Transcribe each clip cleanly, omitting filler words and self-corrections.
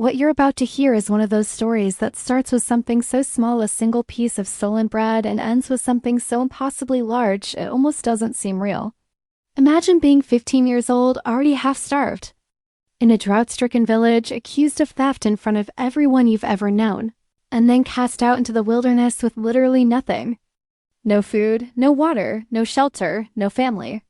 What you're about to hear is one of those stories that starts with something so small, a single piece of stolen bread, and ends with something so impossibly large it almost doesn't seem real. Imagine being 15 years old, already half-starved, in a drought-stricken village, accused of theft in front of everyone you've ever known, and then cast out into the wilderness with literally nothing. No food, no water, no shelter, no family.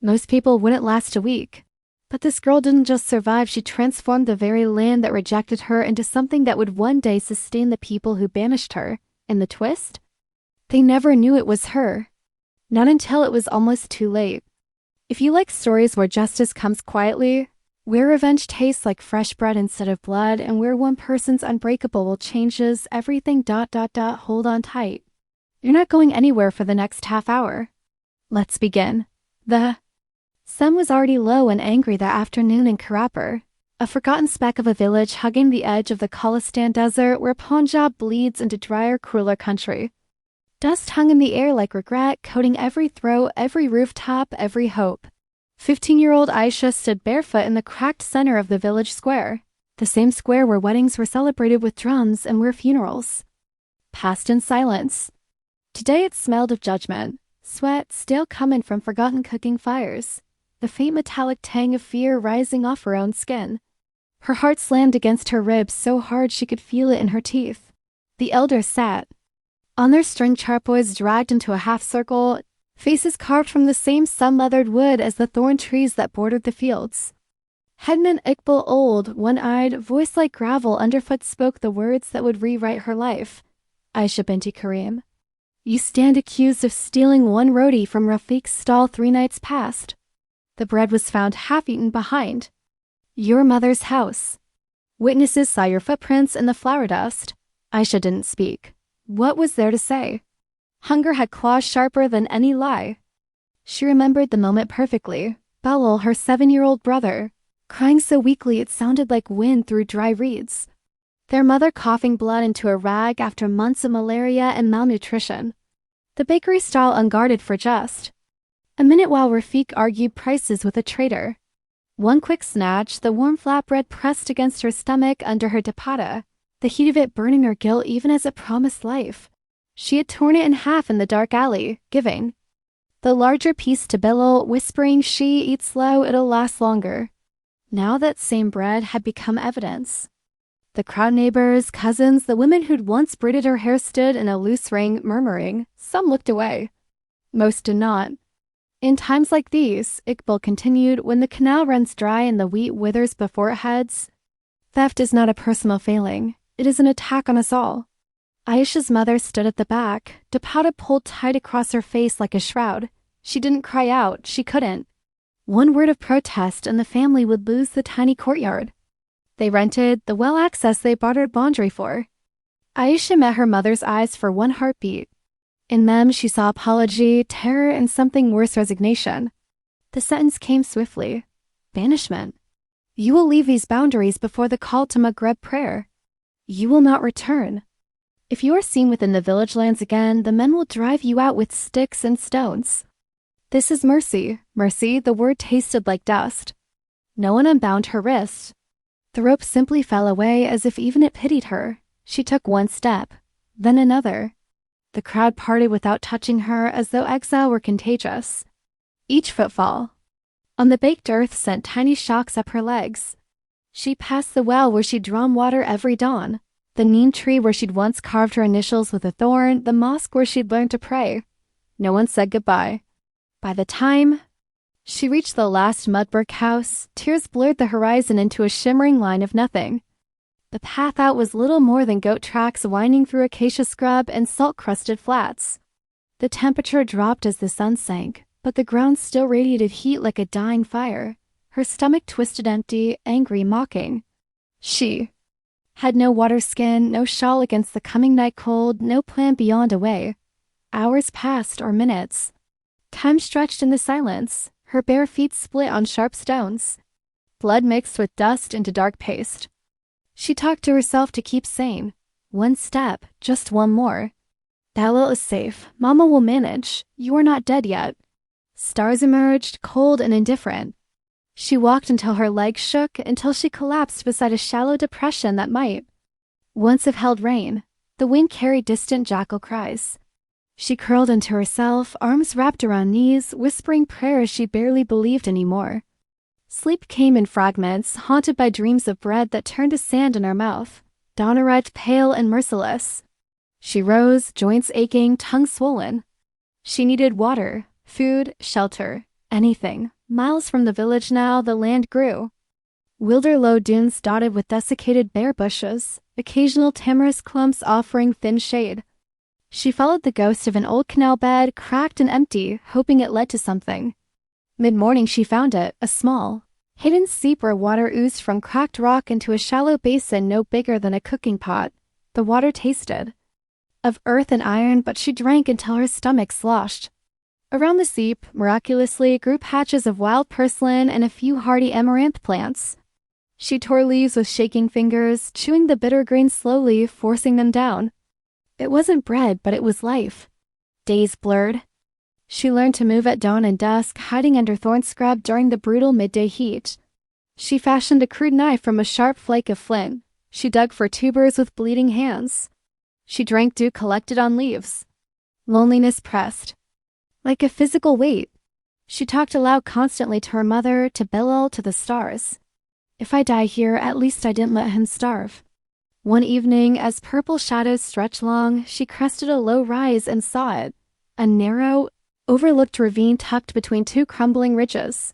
Most people wouldn't last a week. But this girl didn't just survive, she transformed the very land that rejected her into something that would one day sustain the people who banished her. And the twist? They never knew it was her. Not until it was almost too late. If you like stories where justice comes quietly, where revenge tastes like fresh bread instead of blood, and where one person's unbreakable will changes everything ... hold on tight. You're not going anywhere for the next half hour. Let's begin. The sun was already low and angry that afternoon in Karapur, a forgotten speck of a village hugging the edge of the Khalistan desert where Punjab bleeds into drier, crueler country. Dust hung in the air like regret, coating every throat, every rooftop, every hope. 15-year-old Aisha stood barefoot in the cracked center of the village square, the same square where weddings were celebrated with drums and where funerals passed in silence. Today it smelled of judgment, sweat still coming from forgotten cooking fires, the faint metallic tang of fear rising off her own skin. Her heart slammed against her ribs so hard she could feel it in her teeth. The elders sat on their string charpoys, dragged into a half circle, faces carved from the same sun-leathered wood as the thorn trees that bordered the fields. Headman Iqbal, old, one-eyed, voice like gravel underfoot, spoke the words that would rewrite her life. Aisha binti Karim, you stand accused of stealing one roti from Rafiq's stall 3 nights past. The bread was found half-eaten behind your mother's house. Witnesses saw your footprints in the flour dust. Aisha didn't speak. What was there to say? Hunger had claws sharper than any lie. She remembered the moment perfectly. Belal, her 7-year-old brother, crying so weakly it sounded like wind through dry reeds. Their mother coughing blood into a rag after months of malaria and malnutrition. The bakery stall unguarded for just a minute while Rafiq argued prices with a trader. One quick snatch, the warm flatbread pressed against her stomach under her dupatta, the heat of it burning her guilt even as it promised life. She had torn it in half in the dark alley, giving the larger piece to Bilal, whispering, "She, eat slow, it'll last longer." Now that same bread had become evidence. The crowd, neighbors, cousins, the women who'd once braided her hair stood in a loose ring, murmuring. Some looked away. Most did not. In times like these, Iqbal continued, when the canal runs dry and the wheat withers before it heads, theft is not a personal failing. It is an attack on us all. Aisha's mother stood at the back, dupatta pulled tight across her face like a shroud. She didn't cry out. She couldn't. One word of protest and the family would lose the tiny courtyard they rented, the well-access they bartered laundry for. Aisha met her mother's eyes for one heartbeat. In them, she saw apology, terror, and something worse, resignation. The sentence came swiftly. Banishment. You will leave these boundaries before the call to Maghreb prayer. You will not return. If you are seen within the village lands again, the men will drive you out with sticks and stones. This is mercy. Mercy, the word tasted like dust. No one unbound her wrists. The rope simply fell away as if even it pitied her. She took one step, then another. The crowd parted without touching her, as though exile were contagious. Each footfall on the baked earth sent tiny shocks up her legs. She passed the well where she'd drawn water every dawn, the neem tree where she'd once carved her initials with a thorn, the mosque where she'd learned to pray. No one said goodbye. By the time she reached the last mud brick house, tears blurred the horizon into a shimmering line of nothing. The path out was little more than goat tracks winding through acacia scrub and salt-crusted flats. The temperature dropped as the sun sank, but the ground still radiated heat like a dying fire. Her stomach twisted empty, angry, mocking. She had no water skin, no shawl against the coming night cold, no plan beyond a way. Hours passed, or minutes. Time stretched in the silence, her bare feet split on sharp stones. Blood mixed with dust into dark paste. She talked to herself to keep sane. One step, just one more. Dalil is safe. Mama will manage. You are not dead yet. Stars emerged, cold and indifferent. She walked until her legs shook, until she collapsed beside a shallow depression that might once have held rain. The wind carried distant jackal cries. She curled into herself, arms wrapped around knees, whispering prayers she barely believed anymore. Sleep came in fragments, haunted by dreams of bread that turned to sand in her mouth. Dawn arrived pale and merciless. She rose, joints aching, tongue swollen. She needed water, food, shelter, anything. Miles from the village now, the land grew. Wilder low dunes dotted with desiccated bare bushes, occasional tamarisk clumps offering thin shade. She followed the ghost of an old canal bed, cracked and empty, hoping it led to something. Mid-morning she found it, a small, hidden seep where water oozed from cracked rock into a shallow basin no bigger than a cooking pot. The water tasted of earth and iron, but she drank until her stomach sloshed. Around the seep, miraculously, grew patches of wild purslane and a few hardy amaranth plants. She tore leaves with shaking fingers, chewing the bitter grains slowly, forcing them down. It wasn't bread, but it was life. Days blurred. She learned to move at dawn and dusk, hiding under thorn scrub during the brutal midday heat. She fashioned a crude knife from a sharp flake of flint. She dug for tubers with bleeding hands. She drank dew collected on leaves. Loneliness pressed like a physical weight. She talked aloud constantly to her mother, to Bellel, to the stars. If I die here, at least I didn't let him starve. One evening, as purple shadows stretched long, she crested a low rise and saw it. A narrow, overlooked ravine tucked between two crumbling ridges.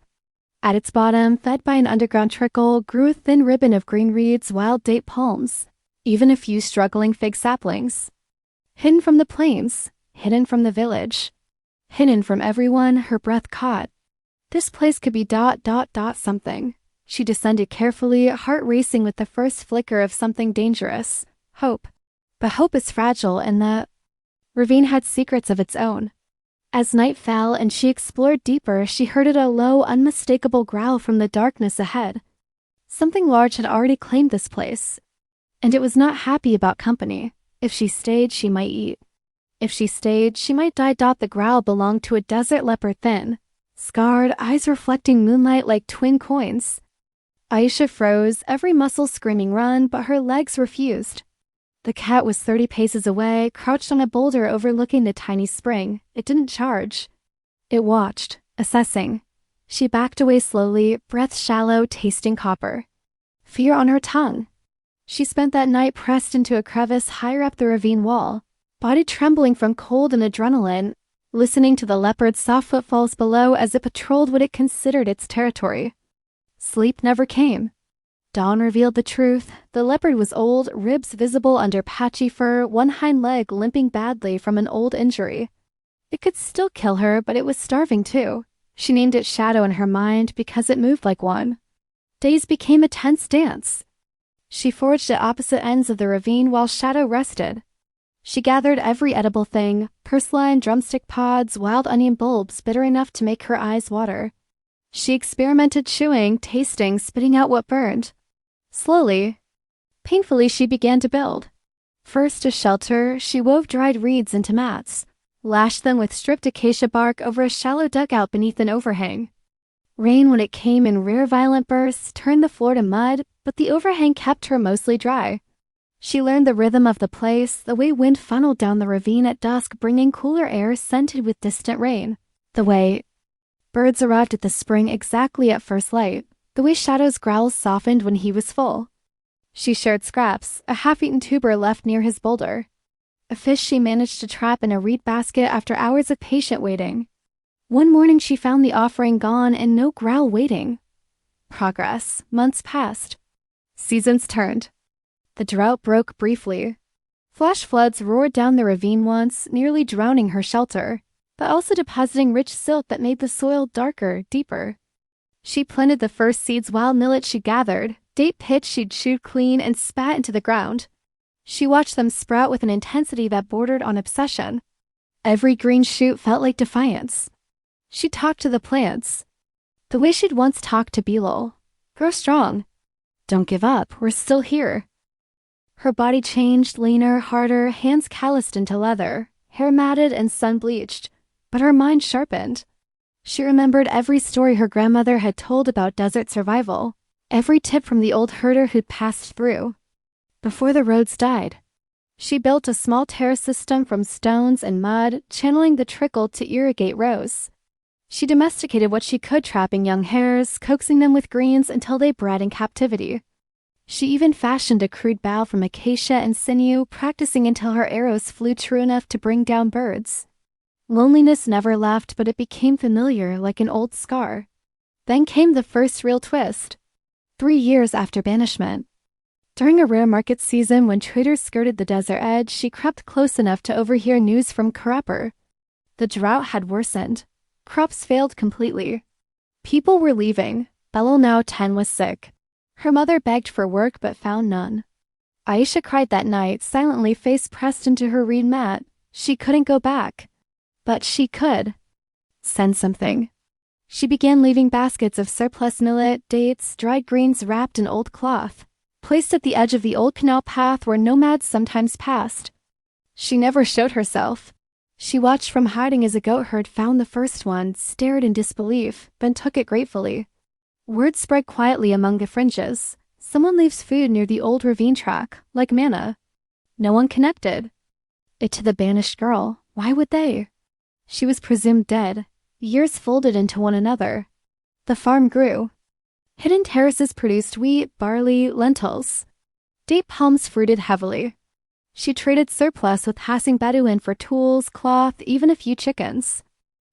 At its bottom, fed by an underground trickle, grew a thin ribbon of green reeds, wild date palms, even a few struggling fig saplings. Hidden from the plains, hidden from the village, hidden from everyone, her breath caught. This place could be ... something. She descended carefully, heart racing with the first flicker of something dangerous. Hope. But hope is fragile, and the ravine had secrets of its own. As night fell and she explored deeper, she heard a low, unmistakable growl from the darkness ahead. Something large had already claimed this place, and it was not happy about company. If she stayed, she might eat. If she stayed, she might die. The growl belonged to a desert leopard, thin, scarred, eyes reflecting moonlight like twin coins. Aisha froze, every muscle screaming run, but her legs refused. The cat was 30 paces away, crouched on a boulder overlooking the tiny spring. It didn't charge. It watched, assessing. She backed away slowly, breath shallow, tasting copper. Fear on her tongue. She spent that night pressed into a crevice higher up the ravine wall, body trembling from cold and adrenaline, listening to the leopard's soft footfalls below as it patrolled what it considered its territory. Sleep never came. Dawn revealed the truth. The leopard was old, ribs visible under patchy fur, one hind leg limping badly from an old injury. It could still kill her, but it was starving too. She named it Shadow in her mind because it moved like one. Days became a tense dance. She foraged at opposite ends of the ravine while Shadow rested. She gathered every edible thing, purslane, drumstick pods, wild onion bulbs bitter enough to make her eyes water. She experimented chewing, tasting, spitting out what burned. Slowly, painfully, she began to build. First a shelter, she wove dried reeds into mats, lashed them with stripped acacia bark over a shallow dugout beneath an overhang. Rain, when it came in rare violent bursts, turned the floor to mud, but the overhang kept her mostly dry. She learned the rhythm of the place, the way wind funneled down the ravine at dusk, bringing cooler air scented with distant rain. The way birds arrived at the spring exactly at first light. The way Shadow's growls softened when he was full. She shared scraps, a half-eaten tuber left near his boulder. A fish she managed to trap in a reed basket after hours of patient waiting. One morning she found the offering gone and no growl waiting. Progress. Months passed. Seasons turned. The drought broke briefly. Flash floods roared down the ravine once, nearly drowning her shelter, but also depositing rich silt that made the soil darker, deeper. She planted the first seeds, wild millet she gathered, date pits she'd chewed clean and spat into the ground. She watched them sprout with an intensity that bordered on obsession. Every green shoot felt like defiance. She talked to the plants, the way she'd once talked to Belol. Grow strong. Don't give up, we're still here. Her body changed, leaner, harder, hands calloused into leather, hair matted and sun-bleached, but her mind sharpened. She remembered every story her grandmother had told about desert survival, every tip from the old herder who'd passed through. Before the roads died, she built a small terrace system from stones and mud, channeling the trickle to irrigate rows. She domesticated what she could, trapping young hares, coaxing them with greens until they bred in captivity. She even fashioned a crude bow from acacia and sinew, practicing until her arrows flew true enough to bring down birds. Loneliness never left, but it became familiar, like an old scar. Then came the first real twist. 3 years after banishment. During a rare market season when traders skirted the desert edge, she crept close enough to overhear news from Karapur. The drought had worsened. Crops failed completely. People were leaving. Belal, now 10, was sick. Her mother begged for work but found none. Aisha cried that night, silently, face pressed into her reed mat. She couldn't go back. But she could send something. She began leaving baskets of surplus millet, dates, dried greens wrapped in old cloth, placed at the edge of the old canal path where nomads sometimes passed. She never showed herself. She watched from hiding as a goat herd found the first one, stared in disbelief, then took it gratefully. Word spread quietly among the fringes. Someone leaves food near the old ravine track, like manna. No one connected it to the banished girl. Why would they? She was presumed dead. Years folded into one another. The farm grew. Hidden terraces produced wheat, barley, lentils. Date palms fruited heavily. She traded surplus with passing Bedouin for tools, cloth, even a few chickens.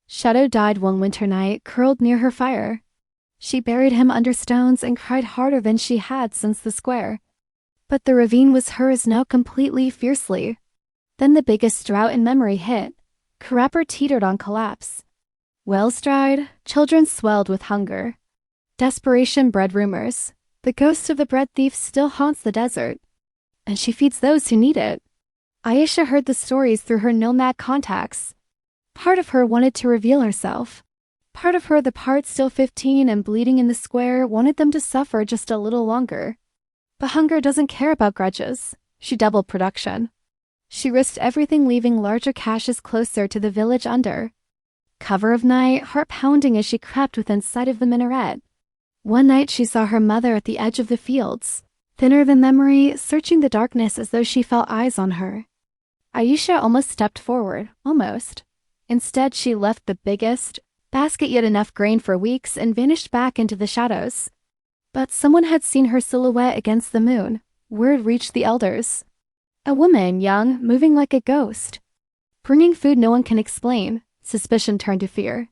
Shadow died one winter night, curled near her fire. She buried him under stones and cried harder than she had since the square. But the ravine was hers now, completely, fiercely. Then the biggest drought in memory hit. Karapur teetered on collapse. Wells dried, children swelled with hunger. Desperation bred rumors. The ghost of the bread thief still haunts the desert, and she feeds those who need it. Aisha heard the stories through her nomad contacts. Part of her wanted to reveal herself. Part of her, the part still 15 and bleeding in the square, wanted them to suffer just a little longer. But hunger doesn't care about grudges. She doubled production. She risked everything, leaving larger caches closer to the village under. Cover of night, heart pounding as she crept within sight of the minaret. One night she saw her mother at the edge of the fields, thinner than memory, searching the darkness as though she felt eyes on her. Aisha almost stepped forward, almost. Instead, she left the biggest basket, yet enough grain for weeks, and vanished back into the shadows. But someone had seen her silhouette against the moon. Word reached the elders. A woman, young, moving like a ghost. Bringing food no one can explain. Suspicion turned to fear.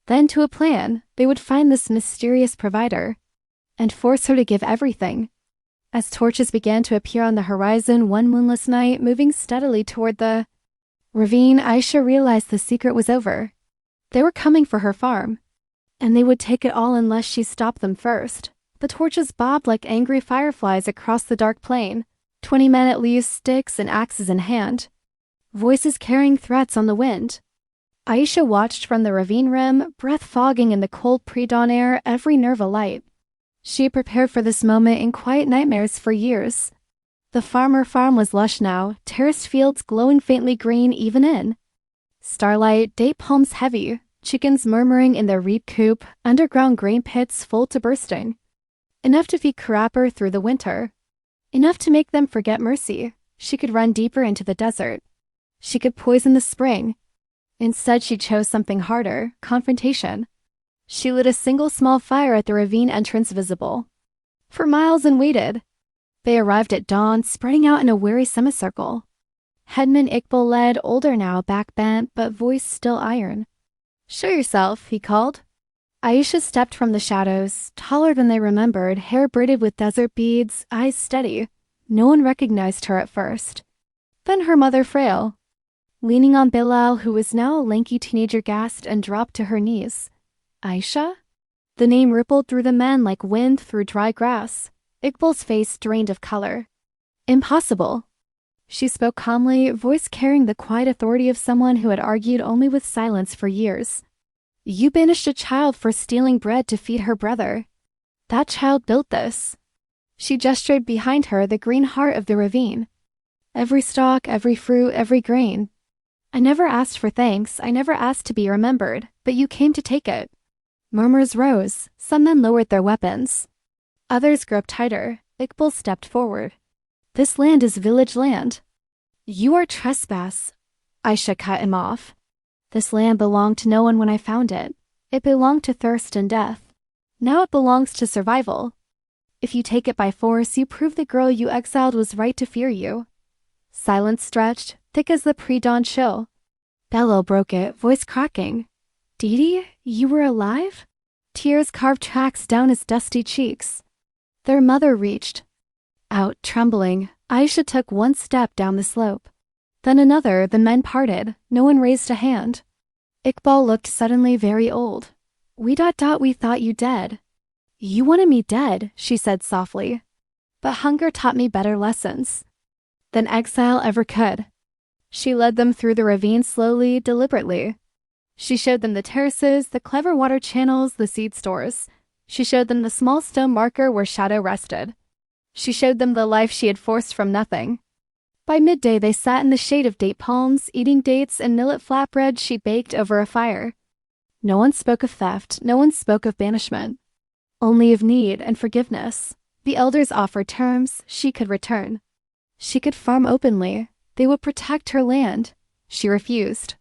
Then to a plan. They would find this mysterious provider and force her to give everything. As torches began to appear on the horizon one moonless night, moving steadily toward the ravine, Aisha realized the secret was over. They were coming for her farm, and they would take it all unless she stopped them first. The torches bobbed like angry fireflies across the dark plain. 20 men at least, sticks and axes in hand. Voices carrying threats on the wind. Aisha watched from the ravine rim, breath fogging in the cold pre-dawn air, every nerve alight. She had prepared for this moment in quiet nightmares for years. The farm was lush now, terraced fields glowing faintly green even in starlight, date palms heavy, chickens murmuring in their reap coop, underground grain pits full to bursting. Enough to feed Karapur through the winter. Enough to make them forget mercy. She could run deeper into the desert. She could poison the spring. Instead, she chose something harder, confrontation. She lit a single small fire at the ravine entrance, visible for miles, and waited. They arrived at dawn, spreading out in a weary semicircle. Headman Iqbal led, older now, back-bent, but voice still iron. "Show yourself," he called. Aisha stepped from the shadows, taller than they remembered, hair braided with desert beads, eyes steady. No one recognized her at first. Then her mother, frail. Leaning on Bilal, who was now a lanky teenager, gasped and dropped to her knees. "Aisha?" The name rippled through the men like wind through dry grass. Iqbal's face drained of color. "Impossible." She spoke calmly, voice carrying the quiet authority of someone who had argued only with silence for years. "You banished a child for stealing bread to feed her brother. That child built this." She gestured behind her, the green heart of the ravine. Every stalk, every fruit, every grain. I never asked for thanks, I never asked to be remembered, but you came to take it. Murmurs rose, some men lowered their weapons. Others groped tighter. Iqbal stepped forward. This land is village land. You are trespass. Aisha cut him off. This land belonged to no one when I found it. It belonged to thirst and death. Now it belongs to survival. If you take it by force, you prove the girl you exiled was right to fear you. Silence stretched, thick as the pre-dawn chill. Bello broke it, voice cracking. Didi, you were alive? Tears carved tracks down his dusty cheeks. Their mother reached. Out, trembling, Aisha took one step down the slope. Then another, the men parted, no one raised a hand. Iqbal looked suddenly very old. We thought you dead. You wanted me dead, she said softly. But hunger taught me better lessons than exile ever could. She led them through the ravine slowly, deliberately. She showed them the terraces, the clever water channels, the seed stores. She showed them the small stone marker where Shadow rested. She showed them the life she had forced from nothing. By midday they sat in the shade of date palms, eating dates and millet flatbread she baked over a fire. No one spoke of theft, no one spoke of banishment. Only of need and forgiveness. The elders offered terms she could return. She could farm openly. They would protect her land. She refused.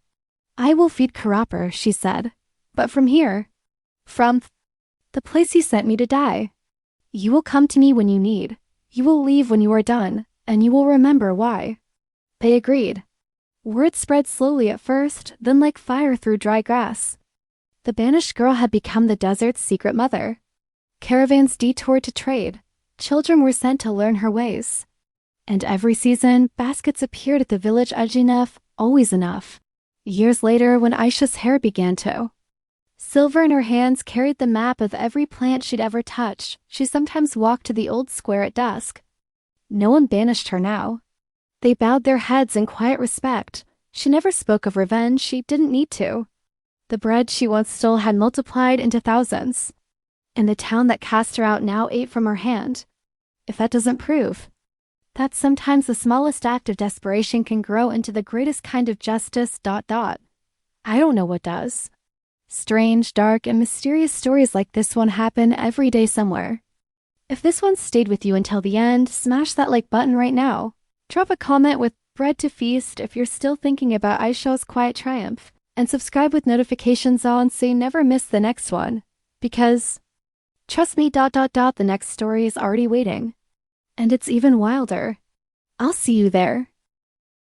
I will feed Karapper, she said. But from here. From the place he sent me to die. You will come to me when you need. You will leave when you are done, and you will remember why. They agreed. Word spread slowly at first, then like fire through dry grass. The banished girl had become the desert's secret mother. Caravans detoured to trade. Children were sent to learn her ways. And every season, baskets appeared at the village Ajinef, always enough. Years later, when Aisha's hair began to silver in her hands carried the map of every plant she'd ever touched, she sometimes walked to the old square at dusk. No one banished her now. They bowed their heads in quiet respect. She never spoke of revenge, she didn't need to. The bread she once stole had multiplied into thousands. And the town that cast her out now ate from her hand. If that doesn't prove that sometimes the smallest act of desperation can grow into the greatest kind of justice, I don't know what does. Strange, dark, and mysterious stories like this one happen every day somewhere. If this one stayed with you until the end, smash that like button right now. Drop a comment with bread to feast if you're still thinking about Aisha's quiet triumph. And subscribe with notifications on so you never miss the next one. Because, trust me, the next story is already waiting. And it's even wilder. I'll see you there.